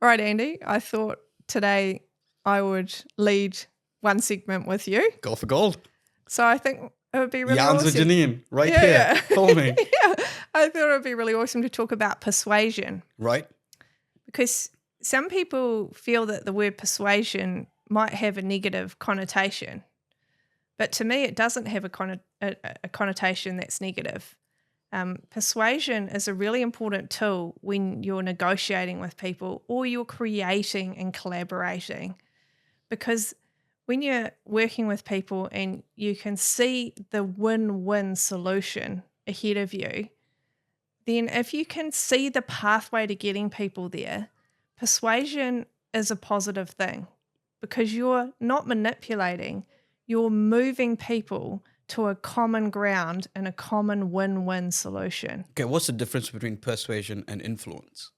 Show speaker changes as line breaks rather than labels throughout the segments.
All right, Andy, I thought today I would lead one segment with you.
Go for gold.
So I think it would be really
Yarns with
awesome.
Janine, right here. Call me.
Yeah, I thought it would be really awesome to talk about persuasion.
Right.
Because some people feel that the word persuasion might have a negative connotation. But to me, it doesn't have a connotation that's negative. Persuasion is a really important tool when you're negotiating with people or you're creating and collaborating. Because when you're working with people and you can see the win-win solution ahead of you, then if you can see the pathway to getting people there, persuasion is a positive thing because you're not manipulating, you're moving people to a common ground and a common win-win solution.
Okay, what's the difference between persuasion and influence?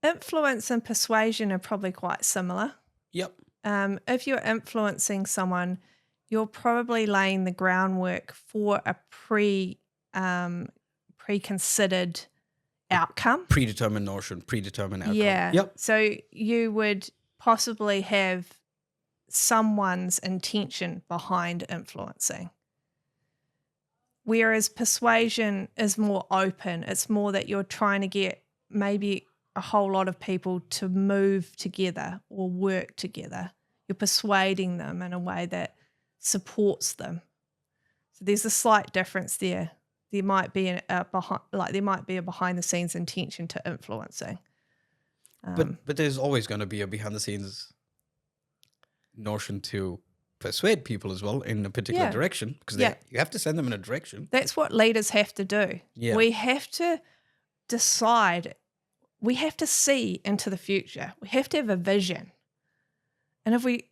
Influence and persuasion are probably quite similar.
Yep.
If you're influencing someone, you're probably laying the groundwork for a preconsidered outcome.
Predetermined notion, predetermined outcome.
Yeah.
Yep.
So you would possibly have someone's intention behind influencing. Whereas persuasion is more open. It's more that you're trying to get maybe a whole lot of people to move together or work together. You're persuading them in a way that supports them. So there's a slight difference there. There might be a behind the scenes intention to influencing.
But there's always going to be a behind the scenes notion to persuade people as well in a particular direction because you have to send them in a direction.
That's what leaders have to do.
Yeah.
We have to decide. We have to see into the future. We have to have a vision. And if we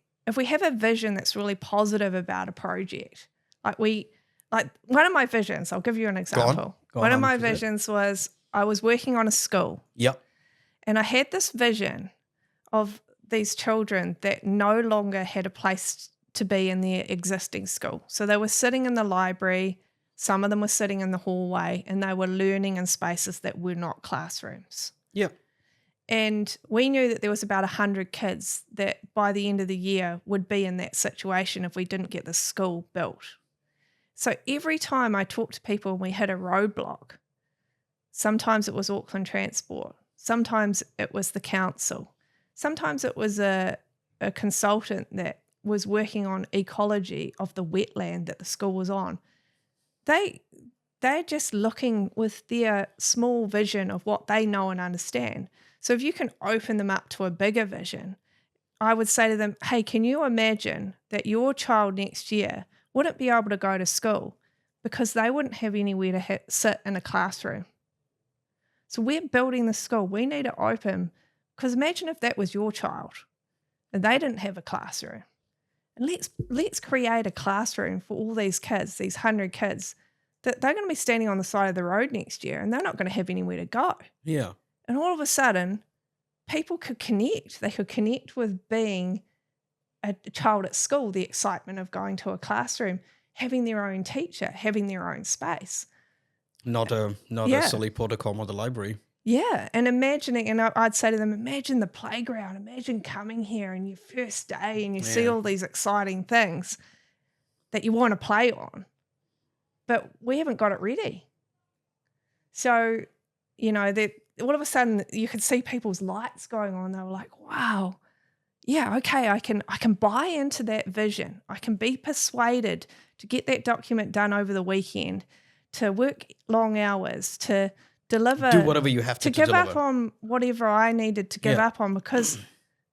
have a vision that's really positive about a project, like one of my visions, I'll give you an example.
Go on,
one of my visions was I was working on a school.
Yep.
And I had this vision of these children that no longer had a place to be in their existing school. So they were sitting in the library, some of them were sitting in the hallway, and they were learning in spaces that were not classrooms.
Yeah.
And we knew that there was about 100 kids that by the end of the year would be in that situation if we didn't get the school built. So every time I talked to people and we hit a roadblock, sometimes it was Auckland Transport, sometimes it was the council, sometimes it was a consultant that was working on ecology of the wetland that the school was on. They're just looking with their small vision of what they know and understand. So if you can open them up to a bigger vision, I would say to them, hey, can you imagine that your child next year wouldn't be able to go to school because they wouldn't have anywhere to sit in a classroom? So we're building the school. We need to open, because imagine if that was your child and they didn't have a classroom. And let's create a classroom for all these kids, these 100 kids, that they're going to be standing on the side of the road next year and they're not going to have anywhere to go.
Yeah.
And all of a sudden, people could connect. They could connect with being a child at school, the excitement of going to a classroom, having their own teacher, having their own space.
Not a silly protocol of the library.
Yeah, and imagining, and I'd say to them, imagine the playground, imagine coming here and your first day and you see all these exciting things that you want to play on, but we haven't got it ready. So, that all of a sudden you could see people's lights going on. They were like, wow, yeah, okay, I can buy into that vision. I can be persuaded to get that document done over the weekend, to work long hours, to deliver,
do whatever you have to
give
deliver.
up on whatever I needed to give up on, because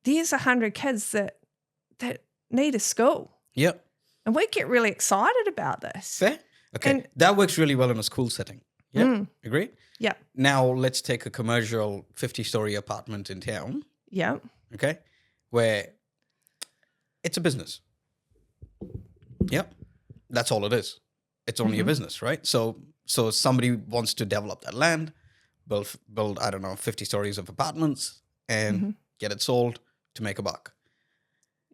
there's 100 kids that need a school.
Yep.
And we get really excited about this.
Fair. Okay. That works really well in a school setting. Yeah. Agree?
Yeah.
Now let's take a commercial 50-story apartment in town.
Yeah.
Okay. Where it's a business. Yep. That's all it is. It's only a business, right? So somebody wants to develop that land, build, I don't know, 50 stories of apartments and get it sold to make a buck.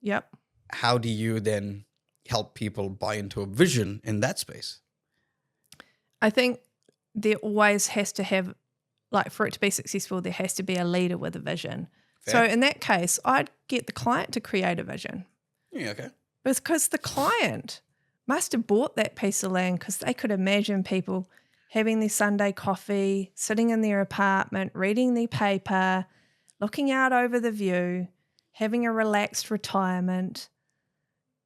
Yep.
How do you then help people buy into a vision in that space?
I think there always has to have like for it to be successful, there has to be a leader with a vision.
Fair.
So in that case, I'd get the client to create a vision.
Yeah, okay.
Because the client must have bought that piece of land because they could imagine people having their Sunday coffee, sitting in their apartment, reading their paper, looking out over the view, having a relaxed retirement,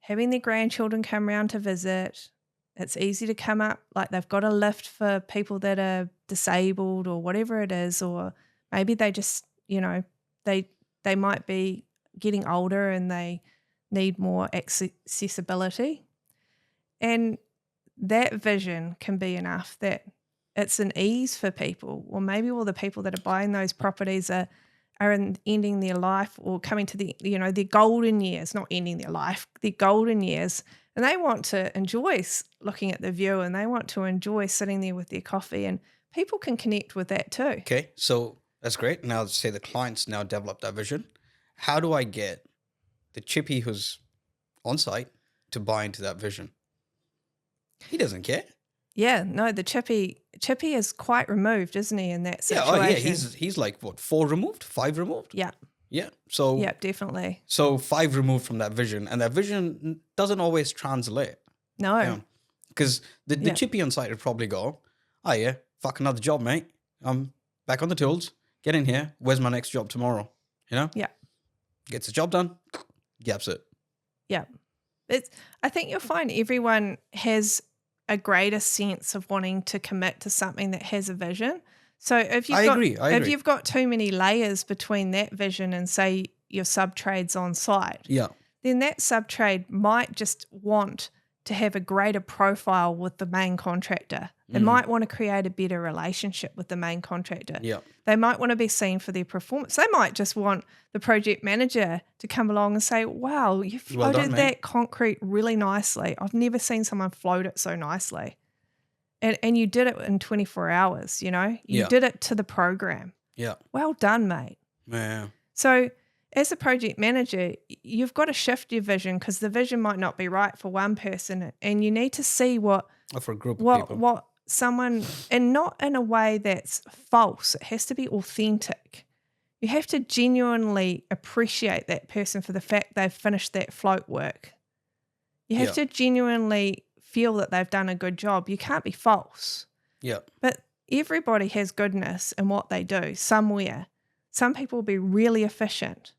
having their grandchildren come round to visit. It's easy to come up, like they've got a lift for people that are disabled or whatever it is, or maybe they just, they might be getting older and they need more accessibility. And that vision can be enough that it's an ease for people. Or maybe all the people that are buying those properties are ending their life or coming to their golden years, not ending their life, their golden years. And they want to enjoy looking at the view and they want to enjoy sitting there with their coffee, and people can connect with that too.
Okay, so that's great. Now, say the clients now develop that vision. How do I get the chippy who's on site to buy into that vision? He doesn't care.
Yeah, no, the chippy is quite removed, isn't he, in that situation?
Yeah, he's like what, 4 removed, 5 removed?
Yeah.
Yeah. So
yeah, definitely.
So 5 removed from that vision, and that vision doesn't always translate.
No.
Because the chippy on site would probably go, oh yeah, fuck another job, mate. I'm back on the tools. Get in here. Where's my next job tomorrow?
Yeah.
Gets the job done, gaps it.
Yeah. I think you'll find everyone has a greater sense of wanting to commit to something that has a vision. So if you've if you've got too many layers between that vision and say your sub-trades on site, then that sub-trade might just want to have a greater profile with the main contractor. They might want to create a better relationship with the main contractor.
Yeah.
They might want to be seen for their performance. They might just want the project manager to come along and say, wow, you floated that concrete really nicely. I've never seen someone float it so nicely. And you did it in 24 hours, You did it to the program.
Yeah.
Well done, mate.
Yeah.
So as a project manager, you've got to shift your vision because the vision might not be right for one person, and you need to see
for a group of people.
What someone, and not in a way that's false. It has to be authentic. You have to genuinely appreciate that person for the fact they've finished that float work. You have to genuinely feel that they've done a good job. You can't be false.
Yeah.
But everybody has goodness in what they do somewhere. Some people will be really efficient.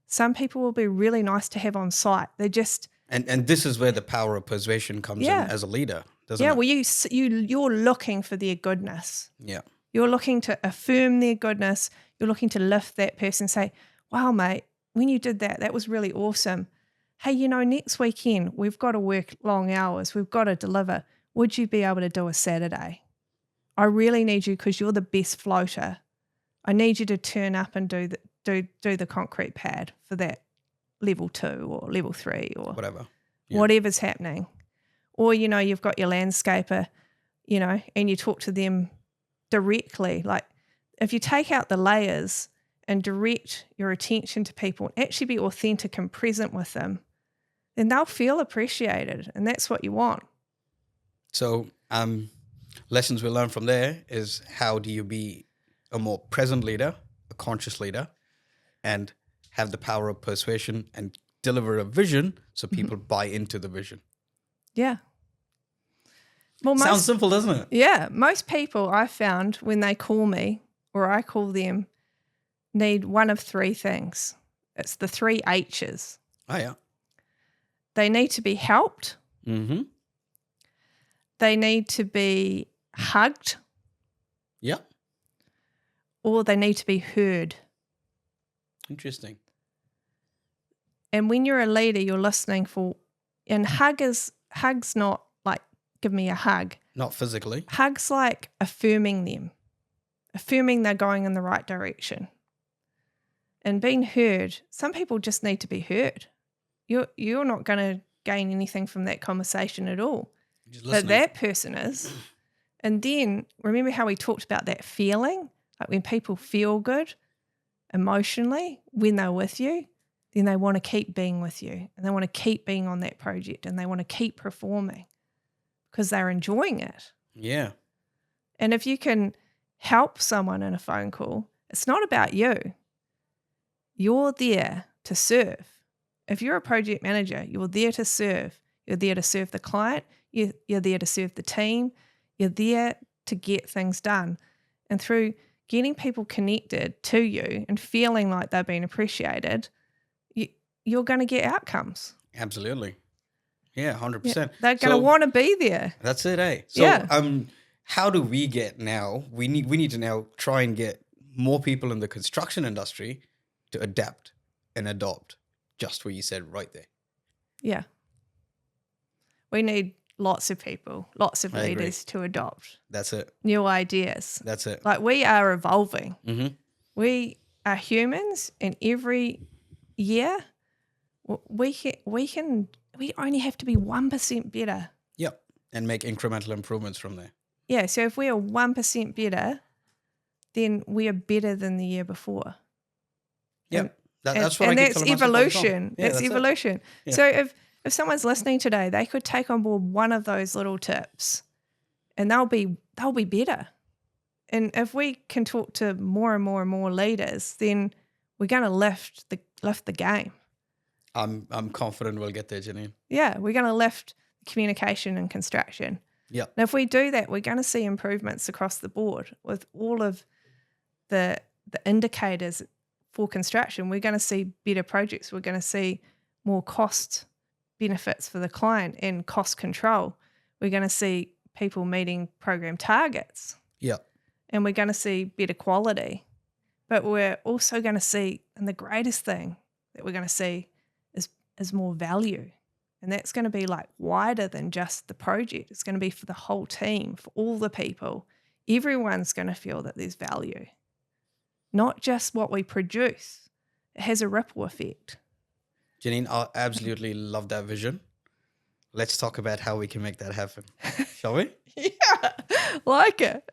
Some people will be really nice to have on site. They just...
And this is where the power of persuasion comes in as a leader, doesn't it?
Yeah, well, you're looking for their goodness.
Yeah.
You're looking to affirm their goodness. You're looking to lift that person and say, wow, mate, when you did that, that was really awesome. Hey, next weekend, we've got to work long hours. We've got to deliver. Would you be able to do a Saturday? I really need you because you're the best floater. I need you to turn up and do the concrete pad for that level 2 or level 3 or whatever's happening. Or, you've got your landscaper, and you talk to them directly. Like if you take out the layers and direct your attention to people and actually be authentic and present with them, then they'll feel appreciated, and that's what you want.
So lessons we learn from there is how do you be a more present leader, a conscious leader, and have the power of persuasion and deliver a vision so people buy into the vision.
Yeah. Well,
sounds simple, doesn't it?
Yeah. Most people I found when they call me or I call them need one of 3 things. It's the 3 H's.
Oh, yeah.
They need to be helped.
Mm-hmm.
They need to be hugged.
Yeah.
Or they need to be heard.
Interesting.
And when you're a leader, you're listening for, and hug's not like give me a hug.
Not physically.
Hug's like affirming them, affirming they're going in the right direction. And being heard, some people just need to be heard. You're not going to gain anything from that conversation at all. But that person is. And then remember how we talked about that feeling? Like when people feel good emotionally when they're with you, then they want to keep being with you and they want to keep being on that project and they want to keep performing because they're enjoying it.
Yeah.
And if you can help someone in a phone call, it's not about you. You're there to serve. If you're a project manager, you're there to serve. You're there to serve the client. You're there to serve the team. You're there to get things done. And through getting people connected to you and feeling like they're being appreciated, you're going to get outcomes.
Absolutely. Yeah, 100%.
They're going to want to be there.
That's it, eh? So how do we get now? We need to now try and get more people in the construction industry to adapt and adopt just what you said right there.
Yeah. We need lots of people, lots of leaders to adopt.
That's it.
New ideas.
That's it.
Like, we are evolving.
Mm-hmm.
We are humans, and every year we only have to be 1% better.
Yep. And make incremental improvements from there.
Yeah. So if we are 1% better, then we are better than the year before.
Yeah. That's what I keep
that's
telling myself
evolution.
Yeah,
that's evolution.
Yeah.
So if someone's listening today, they could take on board one of those little tips, and they'll be better. And if we can talk to more and more and more leaders, then we're going to lift the game.
I'm confident we'll get there, Janine.
Yeah, we're going to lift communication and construction.
Yeah.
And if we do that, we're going to see improvements across the board with all of the indicators for construction. We're going to see better projects. We're going to see more cost benefits for the client and cost control. We're going to see people meeting program targets.
Yeah.
And we're going to see better quality. But we're also going to see, and the greatest thing that we're going to see is more value. And that's going to be like wider than just the project. It's going to be for the whole team, for all the people. Everyone's going to feel that there's value. Not just what we produce. It has a ripple effect.
Janine, I absolutely love that vision. Let's talk about how we can make that happen. Shall we?
Yeah, like it.